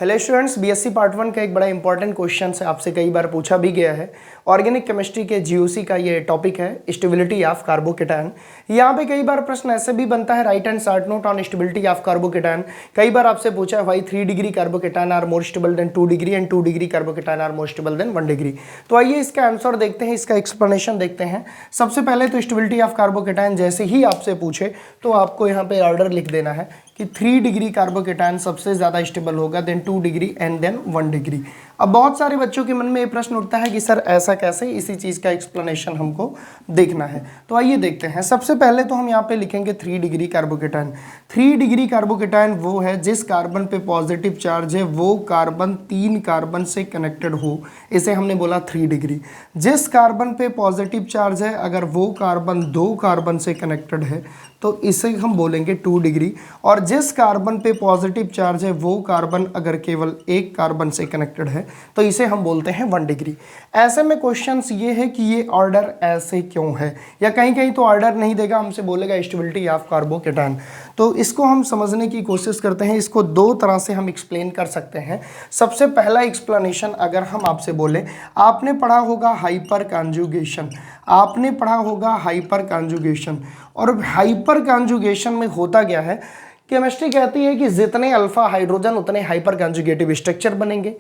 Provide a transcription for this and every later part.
Hello students, BSc part 1 का एक बड़ा इंपॉर्टेंट क्वेश्चन से आपसे कई बार पूछा भी गया है। ऑर्गेनिक केमिस्ट्री के जीओसी का ये टॉपिक है, स्टेबिलिटी ऑफ कार्बोकेटायन। यहाँ पे कई बार प्रश्न ऐसे भी बनता है, right and short note on stability of carbocation. कई बार आपसे पूछा है भाई 3 degree carbocation are more stable than 2 degree and 2 degree carbocation are more stable than 1 degree. तो आइए इसका आंसर देखते हैं, इसका एक्सप्लेनेशन देखते हैं। सबसे पहले तो स्टेबिलिटी ऑफ कार्बोकेटायन जैसे ही आपसे पूछे तो आपको यहाँ पे ऑर्डर लिख देना है कि 3 डिग्री कार्बोकेटायन सबसे ज़्यादा स्टेबल होगा, then 2 degree and then 1 degree. अब बहुत सारे बच्चों के मन में ये प्रश्न उठता है कि सर ऐसा कैसे, इसी चीज़ का एक्सप्लेनेशन हमको देखना है। तो आइए देखते हैं। सबसे पहले तो हम यहाँ पे लिखेंगे 3 डिग्री कार्बोकेटायन। 3 डिग्री कार्बोकेटायन वो है जिस कार्बन पे पॉजिटिव चार्ज है वो कार्बन 3 कार्बन से कनेक्टेड हो, इसे हमने बोला 3 डिग्री। जिस कार्बन पे पॉजिटिव चार्ज है अगर वो कार्बन 2 कार्बन से कनेक्टेड है तो इसे हम बोलेंगे 2 डिग्री। और जिस कार्बन पे पॉजिटिव चार्ज है वो कार्बन अगर केवल एक कार्बन से कनेक्टेड है तो इसे हम बोलते हैं 1 डिग्री। ऐसे में क्वेश्चंस ये है कि ये ऑर्डर ऐसे क्यों है, या कहीं कहीं तो ऑर्डर नहीं देगा, हमसे बोलेगा स्टेबिलिटी ऑफ कार्बोकेटायन। तो इसको हम समझने की कोशिश करते हैं। इसको दो तरह से हम एक्सप्लेन कर सकते हैं। सबसे पहला एक्सप्लेनेशन अगर हम आपसे बोले, आपने पढ़ा होगा हाइपर कॉन्जुगेशन, आपने पढ़ा होगा हाइपर कॉन्जुगेशन। और हाइपर कॉन्जुगेशन में होता क्या है, केमिस्ट्री कहती है कि जितने अल्फा हाइड्रोजन उतने हाइपर कॉन्जुगेटिव स्ट्रक्चर बनेंगे।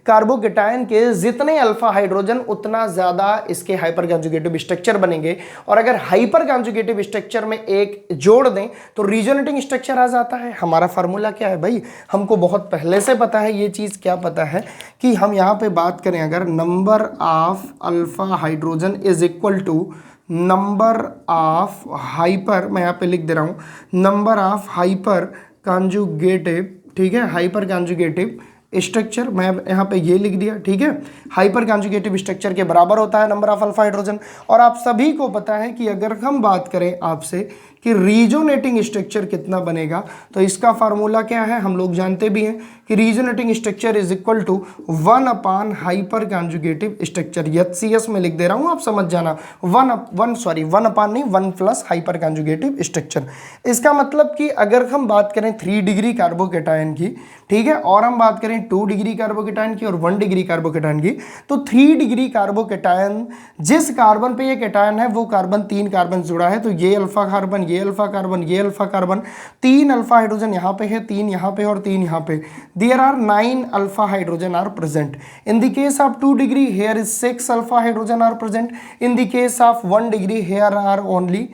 कार्बोकेटायन के जितने अल्फा हाइड्रोजन उतना ज़्यादा इसके हाइपर कॉन्जुगेटिव स्ट्रक्चर बनेंगे। और अगर हाइपर कॉन्जुगेटिव स्ट्रक्चर में एक जोड़ दें तो रीजोनेटिंग स्ट्रक्चर आ जाता है। हमारा फार्मूला क्या है भाई, हमको बहुत पहले से पता है ये चीज़। क्या पता है कि हम यहाँ पे बात करें, अगर number of alpha hydrogen is equal to number of hyper, मैं यहाँ पे लिख दे रहा हूँ, नंबर ऑफ हाइपर कॉन्जुगेटिव, ठीक है, हाइपर कॉन्जुगेटिव स्ट्रक्चर, मैं यहाँ पे ये लिख दिया, ठीक है। हाइपर कॉन्जुगेटिव स्ट्रक्चर के बराबर होता है नंबर ऑफ अल्फा हाइड्रोजन। और आप सभी को पता है कि अगर हम बात करें आपसे कि रीजोनेटिंग स्ट्रक्चर कितना बनेगा तो इसका फार्मूला क्या है, हम लोग जानते भी हैं कि resonating structure is equal to 1 upon hyper conjugative structure. HCS में लिख दे रहा हूँ, आप समझ जाना। 1 अपान नहीं, 1 प्लस हाइपर कॉन्जुगेटिव स्ट्रक्चर। इसका मतलब कि अगर हम बात करें 3 डिग्री कार्बोकेटायन की, ठीक है, और हम बात करें 2 डिग्री कार्बोकेटायन की और 1 डिग्री कार्बोकेटायन की, तो 3 डिग्री कार्बोकेटायन जिस कार्बन पे ये केटायन है वो कार्बन 3 कार्बन जुड़ा है। तो ये अल्फा कार्बन, ये अल्फा कार्बन, ये अल्फा कार्बन, 3 अल्फा हाइड्रोजन यहाँ पे है, 3 यहाँ पे और 3 यहाँ पे। There are 9 alpha hydrogen are present. In the case of 2 degree here is 6 alpha hydrogen are present. In the case of 1 degree here are only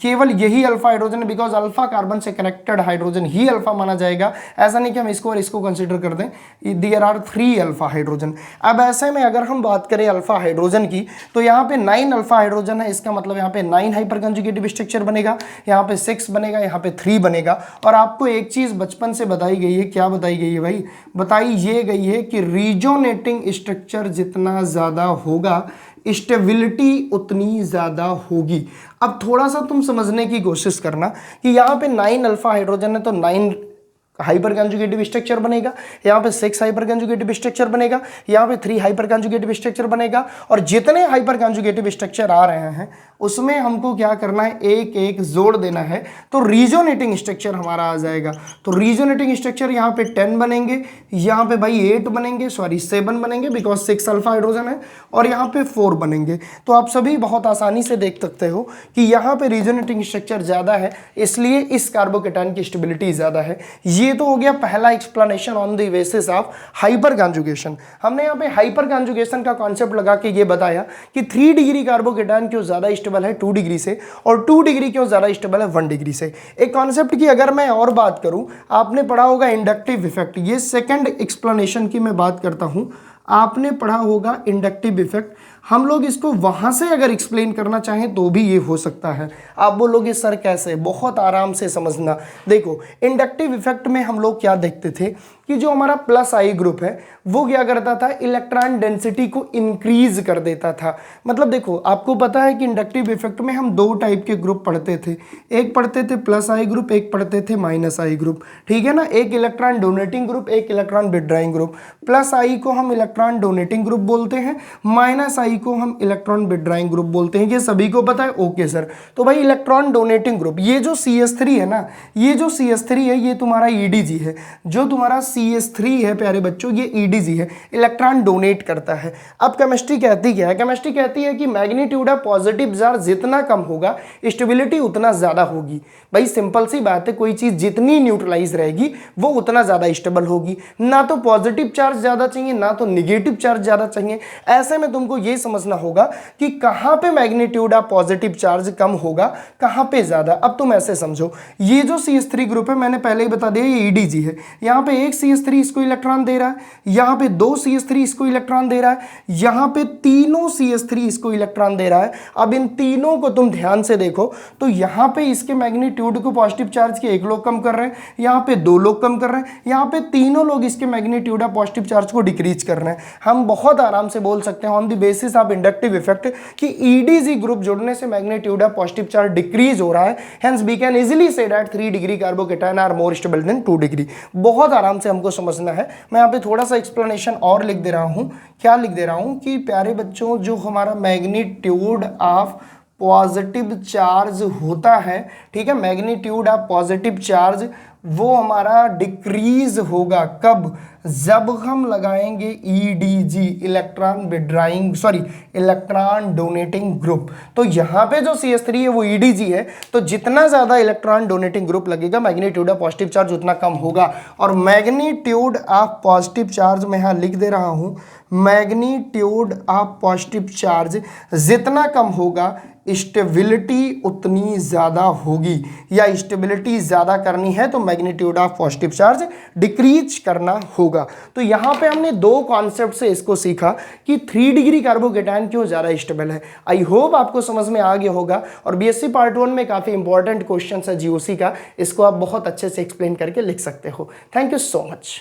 केवल यही अल्फा हाइड्रोजन है, बिकॉज अल्फा कार्बन से कनेक्टेड हाइड्रोजन ही alpha माना जाएगा। ऐसा नहीं कि हम इसको और इसको कंसीडर कर दें। There are 3 alpha hydrogen. अब ऐसे में अगर हम बात करें अल्फा हाइड्रोजन की तो यहाँ पे 9 अल्फा हाइड्रोजन है, इसका मतलब यहाँ पे 9 हाइपर कंजुगेटिव स्ट्रक्चर बनेगा, यहाँ पे 6 बनेगा, यहाँ पे 3 बनेगा। और आपको एक चीज बचपन से बताई गई है, क्या बताई गई है भाई, बताई ये गई है कि रीजोनेटिंग स्ट्रक्चर जितना ज्यादा होगा स्टेबिलिटी उतनी ज़्यादा होगी। अब थोड़ा सा तुम समझने की कोशिश करना कि यहाँ पे 9 अल्फा हाइड्रोजन है तो 9 हाइपर कॉन्जुगेटिव स्ट्रक्चर बनेगा, यहाँ पे 6 हाइपर कॉन्जुगेटिव स्ट्रक्चर बनेगा, यहाँ पे 3 हाइपर कॉन्जुगेटिव स्ट्रक्चर बनेगा। और जितने हाइपर कॉन्जुगेटिव स्ट्रक्चर आ रहे हैं उसमें हमको क्या करना है, एक एक जोड़ देना है तो रीजोनेटिंग स्ट्रक्चर हमारा आ जाएगा। तो रीजोनेटिंग स्ट्रक्चर यहाँ पे 10 बनेंगे, यहाँ पे भाई 8 बनेंगे, सॉरी 7 बनेंगे बिकॉज 6 अल्फा हाइड्रोजन है, और यहाँ पे 4 बनेंगे। तो आप सभी बहुत आसानी से देख सकते हो कि यहाँ पे रीजोनेटिंग स्ट्रक्चर ज़्यादा है, इसलिए इस कार्बोकेटायन की स्टेबिलिटी ज़्यादा है। ये तो हो गया पहला explanation on the basis of hyper conjugation. हमने यहाँ पे हाइपर कॉन्जुगेशन का कॉन्सेप्ट लगा के ये बताया कि 3 डिग्री कार्बोकेटायन क्यों ज्यादा स्टेबल है 2 डिग्री से, और 2 डिग्री क्यों ज्यादा स्टेबल है 1 डिग्री से। एक कॉन्सेप्ट की अगर मैं और बात करूं, आपने पढ़ा होगा इंडक्टिव इफेक्ट। ये सेकंड एक्सप्लेनेशन की मैं बात करता हूं, आपने पढ़ा होगा इंडक्टिव इफेक्ट। हम लोग इसको वहां से अगर एक्सप्लेन करना चाहें तो भी ये हो सकता है। आप बोलोगे सर कैसे, बहुत आराम से समझना। देखो इंडक्टिव इफेक्ट में हम लोग क्या देखते थे कि जो हमारा प्लस आई ग्रुप है वो क्या करता था, इलेक्ट्रॉन डेंसिटी को इंक्रीज कर देता था। मतलब देखो आपको पता है कि इंडक्टिव इफेक्ट में हम 2 टाइप के ग्रुप पढ़ते थे, एक पढ़ते थे प्लस आई ग्रुप, एक पढ़ते थे माइनस आई ग्रुप, ठीक है ना। एक इलेक्ट्रॉन डोनेटिंग ग्रुप, एक इलेक्ट्रॉन विड्रॉइंग ग्रुप। प्लस आई को हम इलेक्ट्रॉन डोनेटिंग ग्रुप बोलते हैं, माइनस आई वाई को हम इलेक्ट्रॉन विड्रॉइंग ग्रुप बोलते हैं, ये सभी को पता है? Okay sir. तो भाई इलेक्ट्रॉन डोनेटिंग ग्रुप, ये जो CH3 है ना, ये जो CH3 है ये तुम्हारा EDG है। जो तुम्हारा CH3 है प्यारे बच्चों, ये EDG है, इलेक्ट्रॉन डोनेट करता है। अब केमिस्ट्री कहती क्या है? केमिस्ट्री कहती है कि मैग्नीट्यूड ऑफ पॉजिटिव चार्ज जितना कम होगा स्टेबिलिटी उतना ज्यादा होगी। भाई सिंपल सी बात है, कोई चीज जितनी न्यूट्रलाइज रहेगी वो उतना ज्यादा स्टेबल होगी। ना तो पॉजिटिव चार्ज ज्यादा चाहिए ना तो निगेटिव चार्ज ज्यादा चाहिए। ऐसे में तुमको ये समझना होगा कि कहां पे मैग्नीट्यूड ऑफ पॉजिटिव चार्ज कम होगा, कहां पे ज्यादा। अब तुम ऐसे समझो, ये जो CH3 ग्रुप है मैंने पहले ही बता दिया ये EDG है। यहां पे एक CH3 इसको इलेक्ट्रॉन दे रहा है, यहां पे 2 CH3 इसको इलेक्ट्रॉन दे रहा है, यहां पे तीनों CH3 इसको इलेक्ट्रॉन दे रहा है। अब इन तीनों को तुम ध्यान से देखो तो यहां पे इसके मैग्नीट्यूड को पॉजिटिव चार्ज के एक लोग कम कर रहे हैं, यहां पे 2 लोग कम कर रहे हैं, यहां पे तीनों लोग इसके मैग्नीट्यूड ऑफ पॉजिटिव चार्ज को डिक्रीज कर रहे हैं। हम बहुत आराम से बोल सकते हैं on the basis of inductive effect कि EDG ग्रुप जुड़ने से magnitude of positive charge decrease हो रहा है। Hence we can easily say that 3 degree carbocation are more stable than 2 degree. बहुत आराम से हमको समझना है। मैं यहाँ पे थोड़ा सा एक्सप्लेनेशन और लिख दे रहा हूँ। क्या लिख दे रहा हूँ कि प्यारे बच्चों जो हमारा मैग्नीट्यूड ऑफ पॉजिटिव चार्ज होता है, ठीक है, मैग्नीट्यूड ऑफ पॉजिटिव चार्ज वो हमारा डिक्रीज होगा कब? जब हम लगाएंगे EDG electron withdrawing electron donating group. तो यहाँ पे जो CH3 है वो EDG है, तो जितना ज्यादा इलेक्ट्रॉन डोनेटिंग ग्रुप लगेगा मैग्नीट्यूड ऑफ पॉजिटिव चार्ज उतना कम होगा। और मैग्नीट्यूड ऑफ पॉजिटिव चार्ज मैं यहाँ लिख दे रहा हूँ, मैग्नीट्यूड ऑफ पॉजिटिव चार्ज जितना कम होगा स्टेबिलिटी उतनी ज्यादा होगी, या स्टेबिलिटी ज्यादा करनी है तो magnitude of positive charge decrease करना होगा। तो यहाँ पे हमने 2 कॉन्सेप्ट से इसको सीखा कि 3 डिग्री कार्बोकेटायन क्यों ज्यादा स्टेबल है। आई होप आपको समझ में आ गया होगा। और BSc पार्ट 1 में काफी इंपॉर्टेंट क्वेश्चन है GOC का, इसको आप बहुत अच्छे से एक्सप्लेन करके लिख सकते हो। Thank you so much.